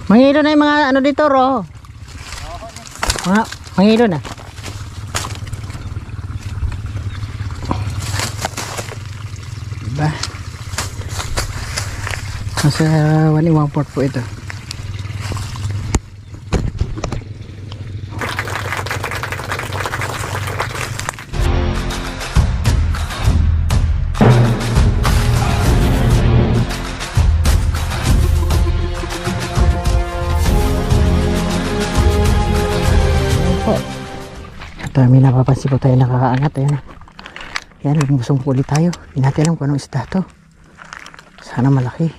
Mangilo na yung mga ano dito, Ro. Mangilo na. Diba? Nasa 1.4 po ito. May napapansin po tayo nakakaangat. Ayan. Yan, lumusong po ulit tayo. Hindi natin alam kung anong isda to. Sana malaki.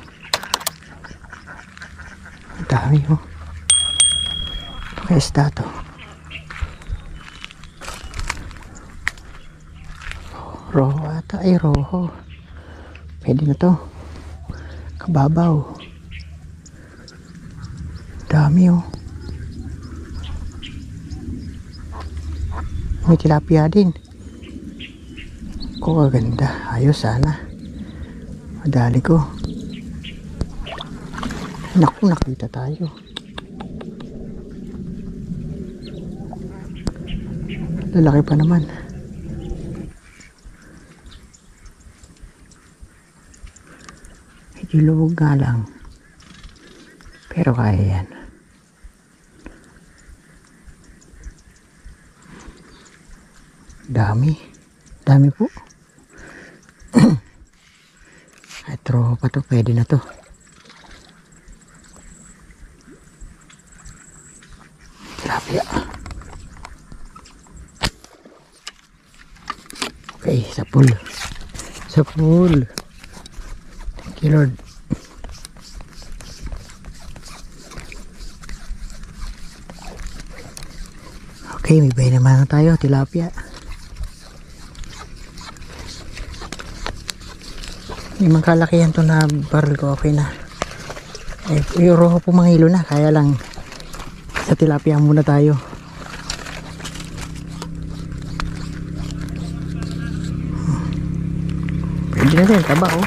Ang dami oh. Kaya isda to. Roho ata. Ay, roho. Pwede na to. Kababaw. Dami oh. May tilapia din. Kung ganda. Ayos sana. Madali ko. Naku, nakita tayo. Lalaki pa naman. Medyo lubog nga lang. Pero kaya yan. Dami po. Ay, tropa to, pwede na to. Tilapia. Okay, sa pool. Thank you, Lord. Okay, may bay naman na tayo, tilapia. May mga kalakihan to na barrel ko, okay na. Eh, yung roho po mangilo na, kaya lang sa tilapia muna tayo. Pwede na rin, taba oh.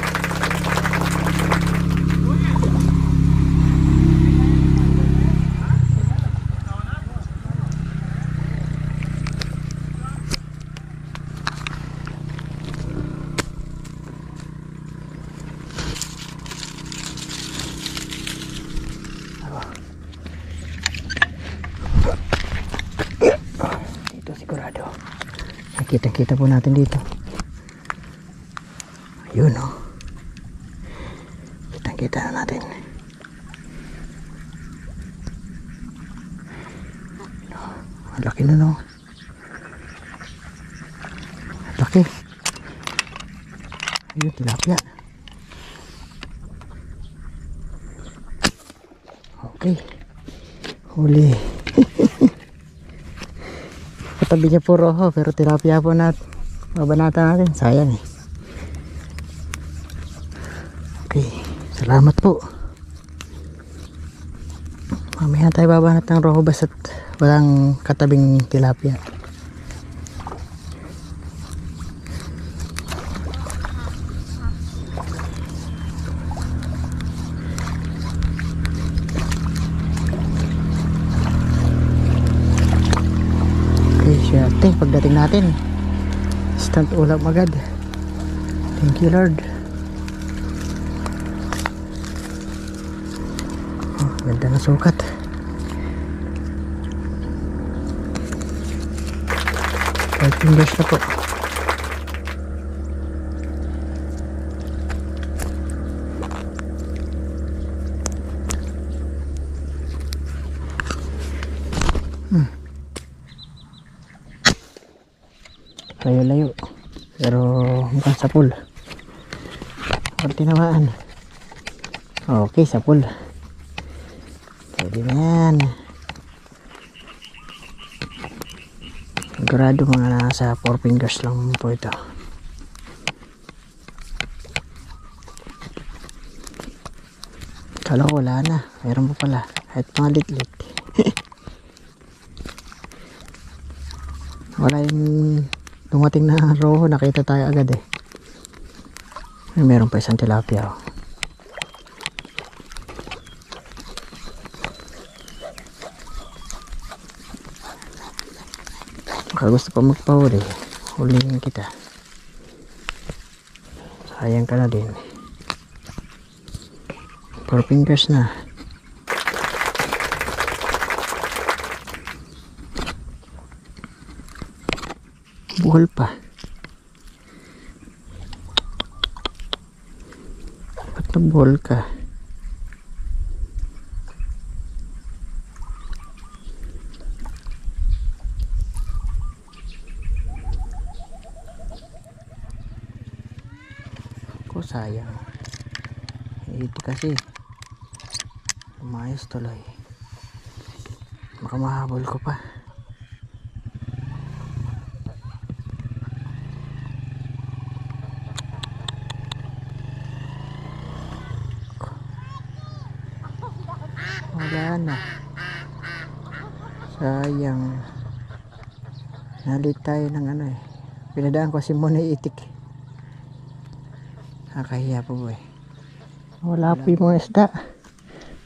Kita po natin dito. Ayun oh. Kita na natin. Laki na no. Laki. Ayun, tilapia. Okay. Huli. Katabi niya po roho, pero tilapia po mabanata natin. Sayang eh. Okay, salamat po. Mamaya tayo babanat ng roho basta't walang katabing tilapia. Okay, pagdating natin instant ulam agad. Thank you, Lord. Oh, ganda na sukat. 5 fingers na po. Layo-layo pero mukhang sa pool. Tinamaan. Okay, sa pool. Pwede na yan. Sigurado mga nasa 4 fingers lang po ito. Kala ko wala na. Mayroon pa pala. Kahit mga litlit. Wala yung dumating na roho, nakita tayo agad eh. Ay, meron pa isang tilapia oh. Baka gusto pa magpahuli, huliin kita. Sayang ka na din. 4 fingers na. Buhol pa. Ba't nabuhol ka? Ko sayang. Ito kasi umayos tuloy. Baka mahabol ko pa. Wala na. Sayang. Nalit tayo ng ano eh. Pinadaan ko si Monay itik. Nakahiya po eh. Wala po yung mga isda.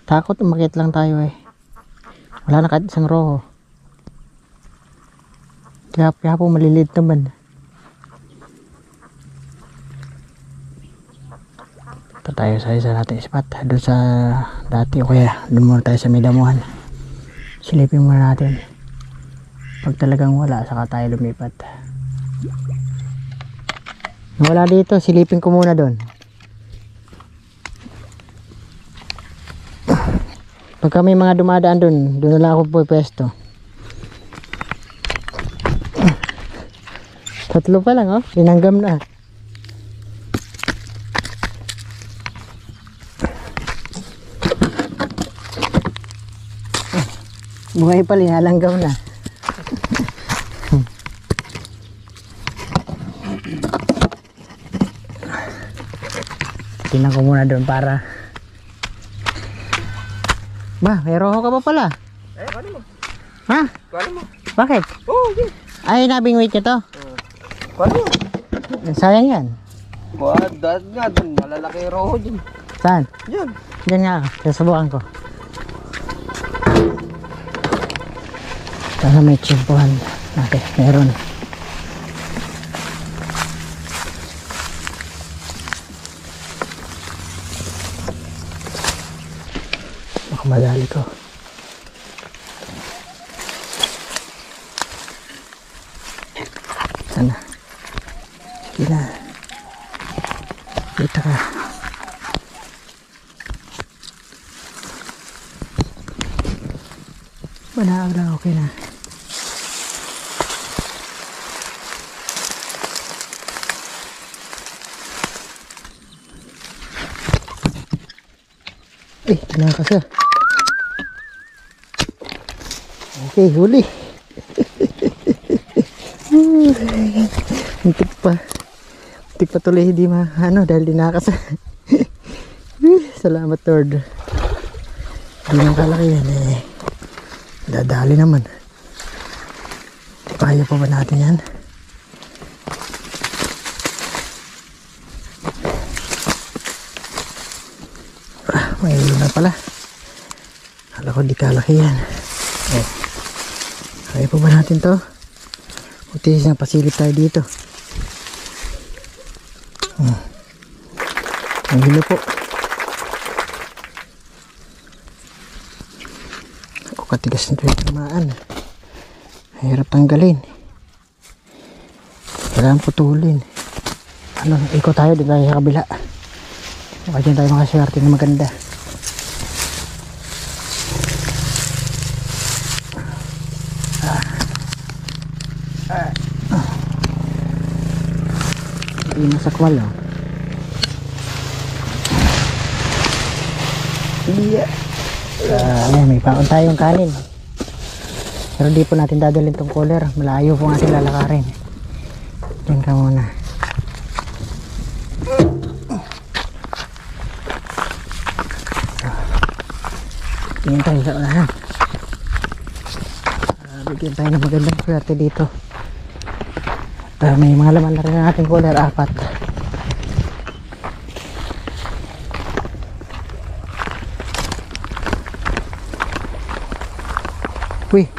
Takot umakit lang tayo eh. Wala na kahit isang roho. Kaya po maliliit naman. Ito tayo sa isa natin spot. Doon sa dati o kaya doon muna tayo sa may damuhan. Silipin muna natin. Pag talagang wala, saka tayo lumipat. Wala dito, silipin ko muna doon. Pagka may mga dumadaan doon, doon na lang ako pwesto. Tatlo pa lang oh, linanggam na. Buhay pa, linalanggam na. Tingnan ko muna doon para ba, may roho ka pa pala. Eh, kano mo? Ha? Kano mo? Bakit? Oo, okay. Ay, nabingwit niya to. Kano mo? Sayang yan. Dahil nga dun, malalaki yung roho dun. Saan? Yan. Diyan nga, sasubukan ko. Sana may chimpuhan natin. Meron. Baka madali ko. Sana. Sige na. Dito ka. Manaag lang, okay na. Eh, nakasa. Okay, huli. Muntik pa. Muntik pa tuloy hindi dahil di nakasa. Salamat Lord. Hindi nang kalaki yan eh. Dadali naman. Kaya pa ba natin yan? May ilo na pala. Kala ko di kalaki yan. Oh. Kaya pa ba natin to? Buti na pasilip tayo dito. Ang hilo po. Ako katigas nito yung tamaan. Mahirap tanggalin. Kailangan putulin. Ikot tayo din tayo sa kabila. Baka dyan tayo makaswerte na maganda. Hindi nasakwal oh. Iya. Ayan, may paon tayong kanin. Pero di po natin dadalhin tong cooler. Malayo po natin lalakarin. Diyan ka muna. Tingin tayo sa unahan. Bigyan tayo ng magandang swerte dito. may mga laman na rin ang ating cooler, 4. Uy,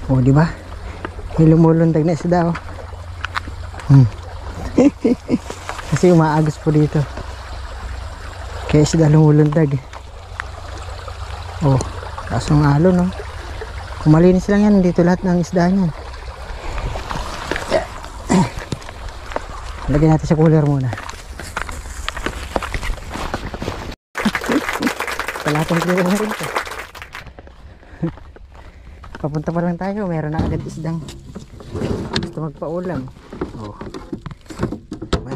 oh di ba? May lumulundag na isda oh. Kasi umaagos po dito. Kaya isda lumulundag. Oh, taas ng alon no. Kung malinis lang yan, dito lahat ng isda niyan. Lagyan natin sa cooler muna. Palatong cooler na rin ito. Papunta pa lang tayo, meron na agad isdang gusto magpaulam. Oh. Diba?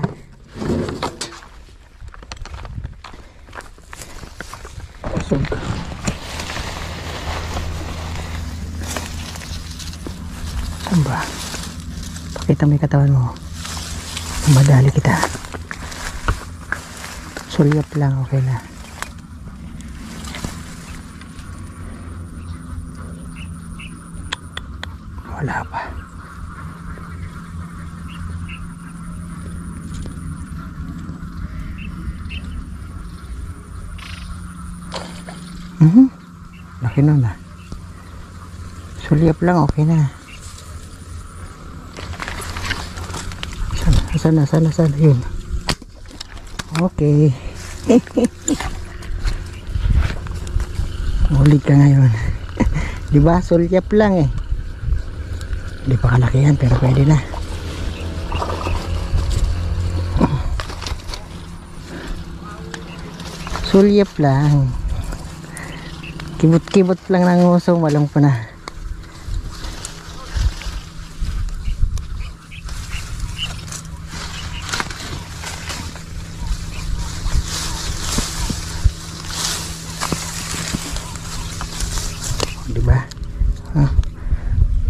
Busog. Saan ba? Pakita mo yung katawan mo. Madali kita. Sulyap lang, okay na. Wala pa. Laki nun ah. Sulyap lang, okay na. Sana yun. Okay. Ulit ka ngayon. Diba, sulyap lang eh. Hindi pa kalakihan pero pwede na. Sulyap lang. Kibot-kibot lang ng usong, walang pa na. Diba?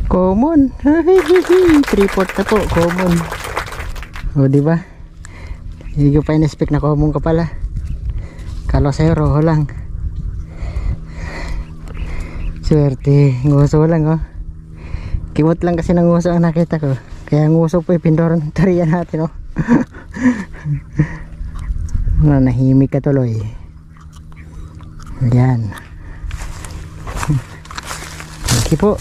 Common. 3/4 na po, common. O diba? Hindi ko pa in-expect na common ka pala. Kala sa'yo roho lang. Swerte, nguso lang oh. Kimot lang kasi ng nguso ang nakita ko. Kaya nguso po ipindoran ng tarian natin oh. Nahimik ka tuloy. Yan. Okay po.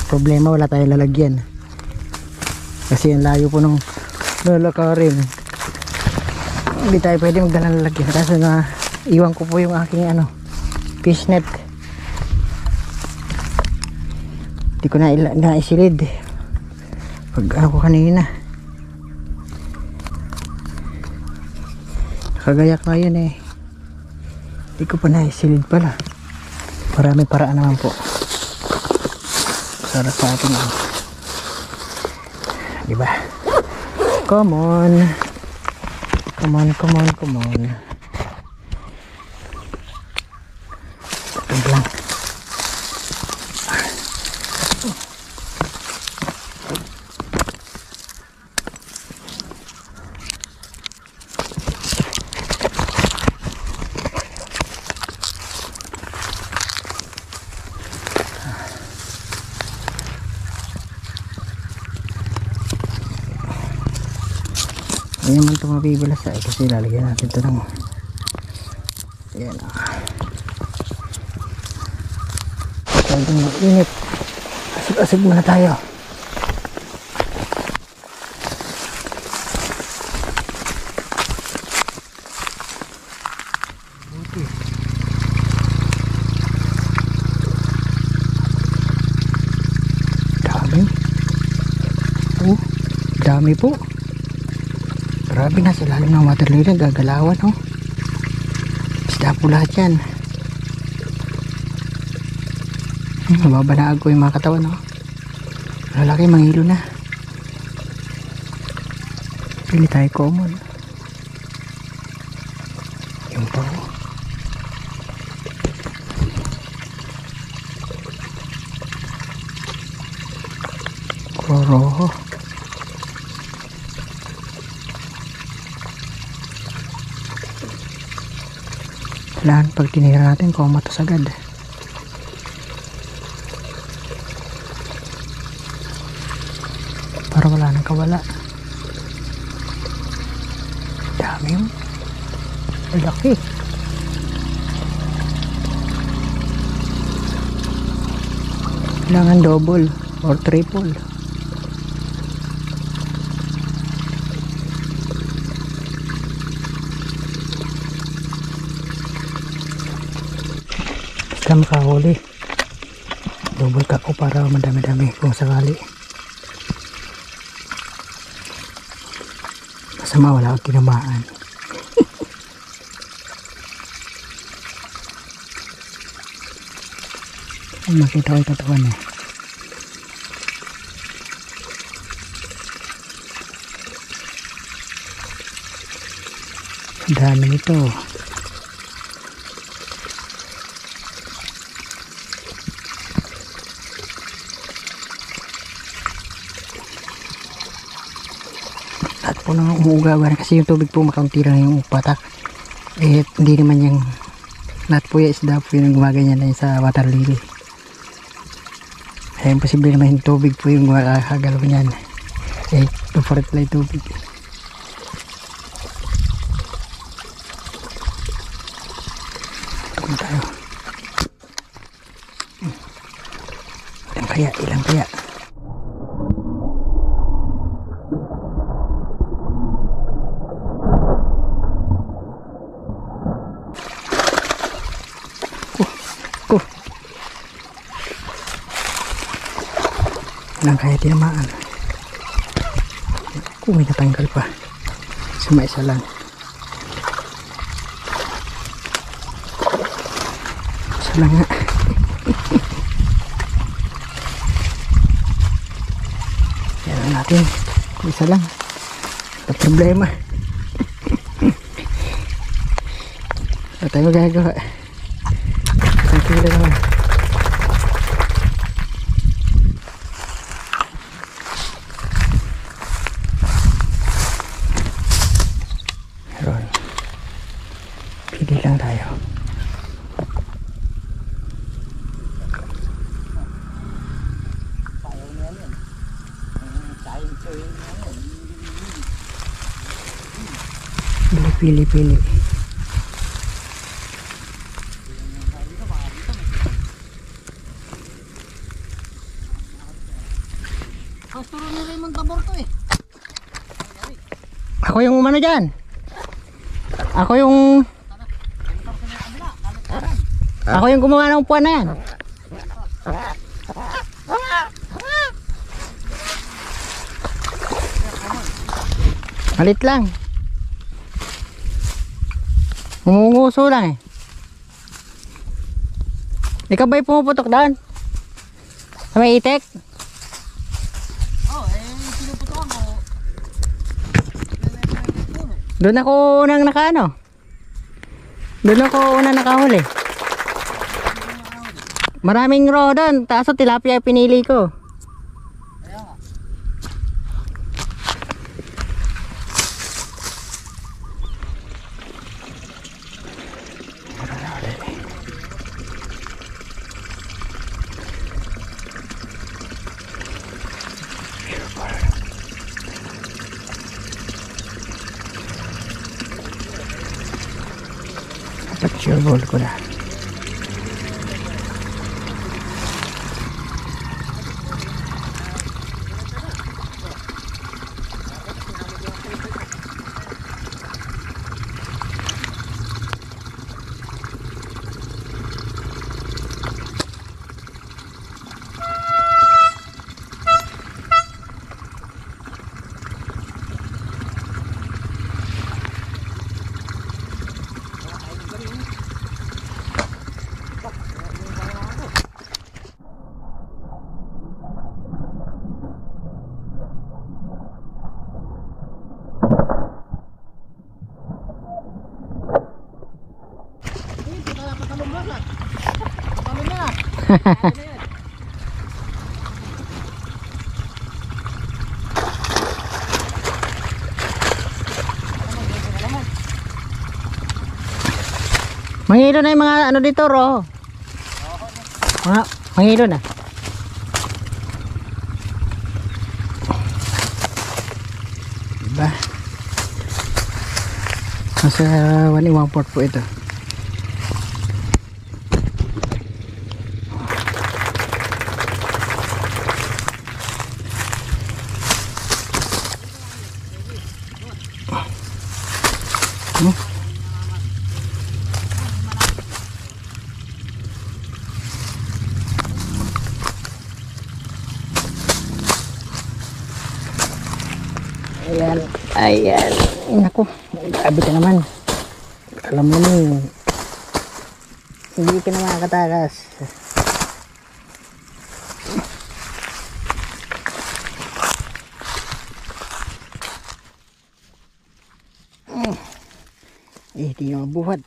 Problema, wala tayong lalagyan. Kasi ang layo po nung lalakarin. Hindi tayo pwede magdala lalagyan. Kasi na iwan ko po yung aking fish net. Hindi ko na isilid pag ko kanina. Nakagayak nga yun eh. Hindi ko pa na isilid pala. Maraming paraan naman po. Sarap sa atin diba? Come on. Tag lang. Hindi naman ito mabibilas kasi lalagyan natin ito ng ayan masyadong mag-init. Asig-asig muna tayo. Dami po. Grabe, nasa lalim ng water lily, gagalawan oh. Isda po lahat yan. Mababanaag ko yung mga katawan oh. Lalaki, manghilo na. Pili tayo common. Yung po. Koroho. Lahan pag tinira natin kumatos agad. Para wala nang nakawala. Dami yun. Ang laki. Kailangan double or triple. Basta makahuli, double ka ko para madami-dami kung sakali. Masama wala akong tinamaan. Makita ko yung katawan eh. Ang dami nito. At po nang umuugawan kasi yung tubig po makaunti lang yung patak. Eh hindi naman yung lahat po yung isda po yung gumaganyan na yung sa water lily. Kaya imposible naman yung tubig po yung makakagalaw niyan. Eh, paparit lang yung tubig. Tukong tayo. Ilang kaya? Lang kaya tinamaan. May natanggal pa. Isa lang. Isa lang nga. Yan natin. Isa lang. Ito problema. Ito tayo magagawa. Isang kilo naman. Pili lang tayo. Pili. Pasturo ni Raymond Tabor to eh. Ako yung umano dyan. Ako yung gumawa ng upuan na yan. Malit lang. Umunguso lang eh. Ikaw ba'y pumuputok doon? Sa may itik? Pinuputokan ko. Doon ako unang nakaano. Doon ako unang nakahuli. Maraming raw doon. Taso tilapia pinili ko. Picture ball ko na. Mangilo na yung mga ano dito, Ro. Mangilo na. Nasa 1 1/4 po ito. Ayan, ayan. Naku, grabe ka naman. Alam mo naman, hindi ka na makakatakas. Di na mabuhat.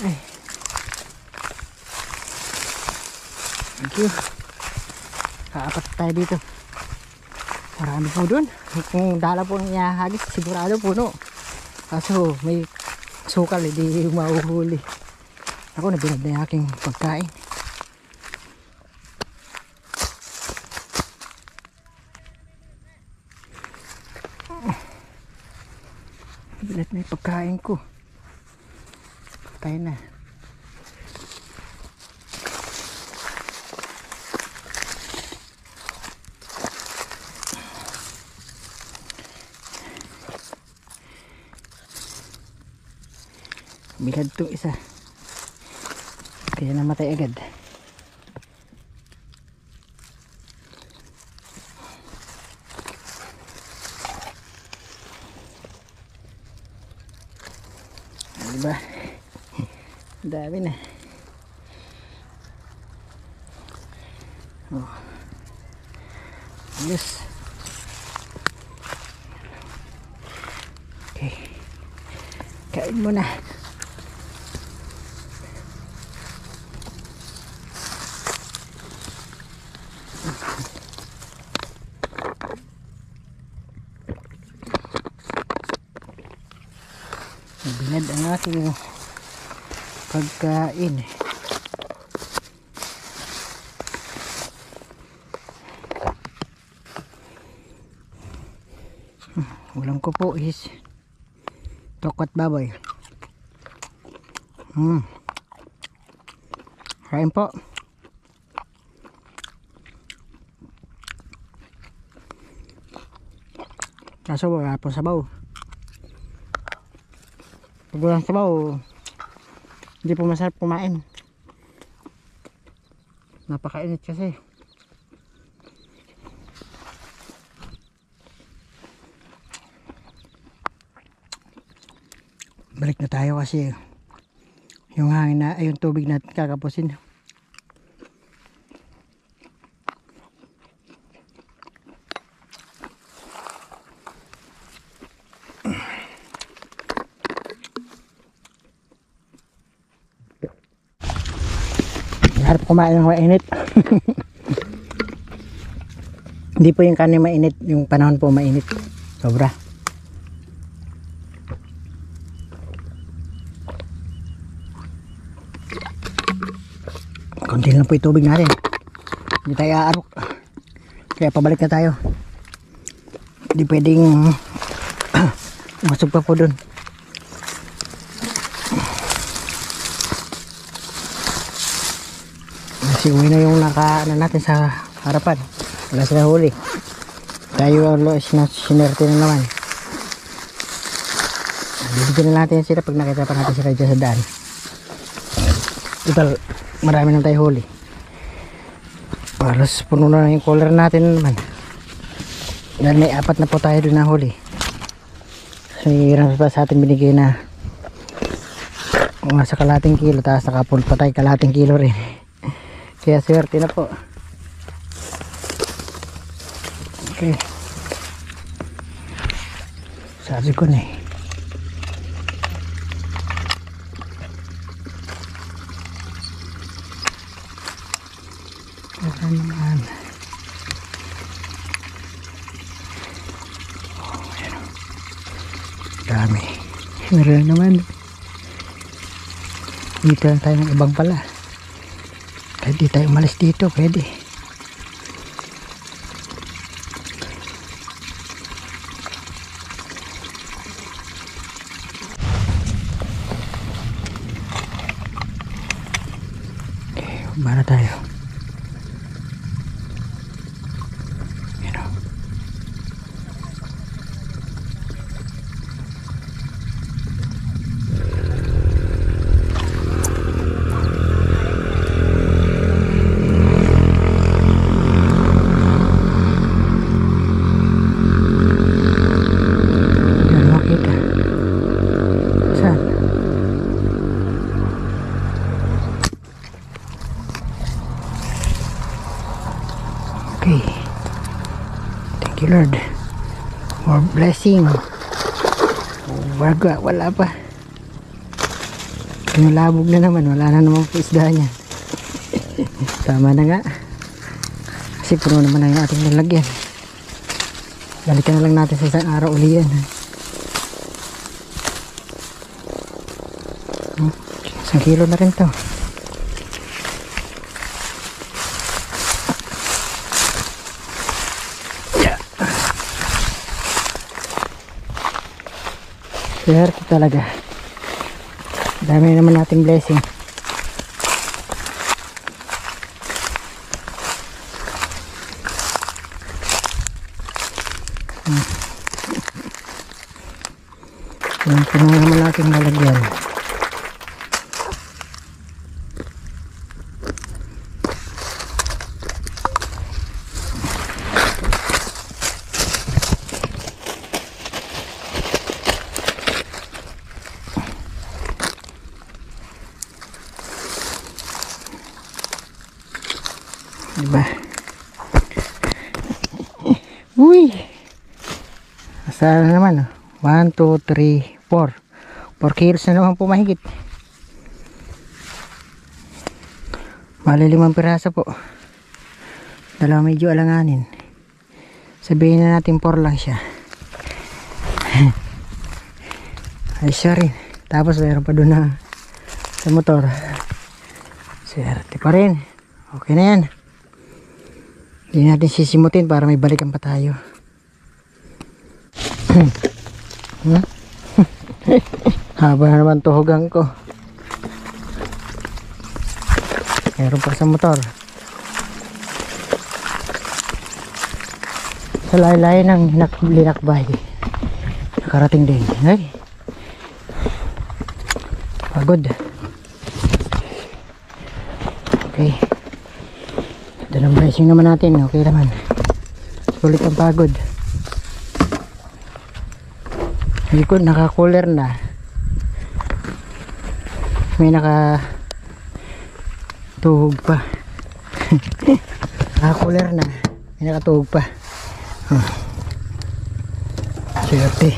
Ay. Thank you. Kaapat tayo dito. Marami po doon. Kung dala po ng ihahagis, sigurado puno. Kaso may sukal, hindi mahuhuli. Ako, nabinad na yung aking pagkain. Nabinad na yung pagkain ko. Tayo na. Bilad to isa, kaya namatay agad. Diba? Dami na. Oh. Yes. Okay. Kain mo na. Binad ang aking pagkain. Ulam ko po is tokot baboy. Kain po. Kaso wala po sabaw. Pag walang sabaw, hindi po masarap kumain. Napakainit kasi. Balik na tayo kasi yung hangin na, yung tubig natin kakapusin. Harap kumain ng mainit. Hindi po yung kanin mainit, yung panahon po mainit. Sobra. Konti lang po yung tubig natin. Hindi tayo aarok. Kaya pabalik na tayo. Hindi pwedeng masog pa po dun. Kasi uwi na yung naka natin sa harapan. Wala sila huli. Tayo sinerte na naman. Bibigyan na natin sila pag nakita pa natin sila dyan sa daan. Total, marami na tayo huli. Paras puno na yung cooler natin naman. Dahil may 4 na po tayo doon na huli. Kasi hirang pa sa atin binigay na sa kalating kilo. Tapos nakapul pa tayo kalating kilo rin. Kaya swerte na po. Okay. Sabi ko na eh. Ayan naman. Oh, ayan. Dami. Meron naman. Dito lang tayo ng ibang pala. Kahit di tayo umalis dito, pwede. Bara tayo. Yan o. Yan, makita. Saan? Okay. Thank you, Lord. More blessing. Wala pa. Kinalabog na naman. Wala na naman po isda niya. Tama na nga. Kasi puno naman na yung ating nalagyan. Balikan na lang natin sa isang araw uli yan. Isang kilo na rin to. Swerte talaga. Dami naman nating blessing. Puno naman nating lalagyan. Diba? Uy! Asa na naman, 1, 2, 3, 4 kilos na naman po mahigit. Bali 5 piraso po. Dalawa medyo alanganin. Sabihin na natin 4 lang siya. Ay siya rin. Tapos mayroon pa doon na sa motor. Swerte pa rin. Okay na yan. Hindi natin sisimutin para may balikan pa tayo. Haba na naman tuhugan ko. Meron pa sa motor. Sa laylay ng linakbay. Nakarating din. Ay. Pagod. Okay. Ito ng blessing naman natin. Okay naman. Sulit ang pagod. Hindi ko naka-cooler na. May naka-tuhog pa. Naka-cooler na. May naka-tuhog pa. Swerte.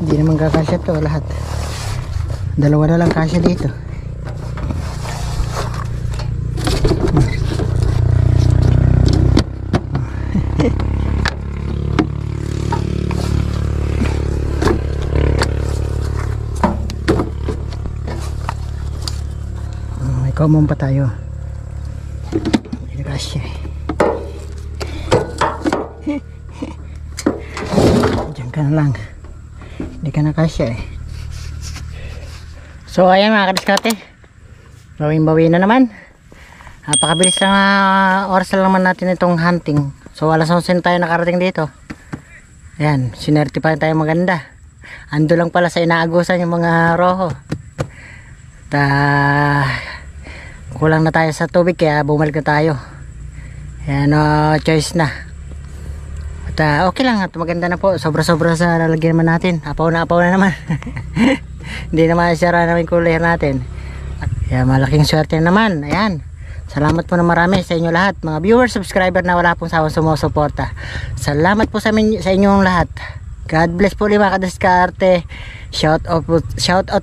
Hindi naman kakasya to lahat. Dalawa na lang kasya dito. Common pa tayo. Hindi kasya eh. Diyan ka na lang. Hindi ka na kasya eh. So ayan mga kadiskate. Bawin-bawi na naman. Napakabilis lang oras lang naman natin itong hunting. So alas 11 tayo nakarating dito. Ayan, sinerte pa tayo maganda. Ando lang pala sa inaagusan yung mga roho. Kulang na tayo sa tubig kaya bumalik na tayo. Ayan, no choice na. At okay lang at maganda na po. Sobra-sobra sa lalagyan naman natin. Apaw na naman. Hindi naman sira namin kulay natin. Kaya malaking swerte naman. Ayan. Salamat po na marami sa inyo lahat. Mga viewers, subscriber na wala pong sawang sumusuporta. Salamat po sa inyong lahat. God bless po mga kadiskarte. Shout out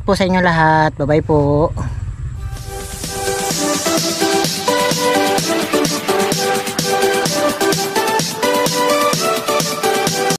po sa inyo lahat. Bye bye po.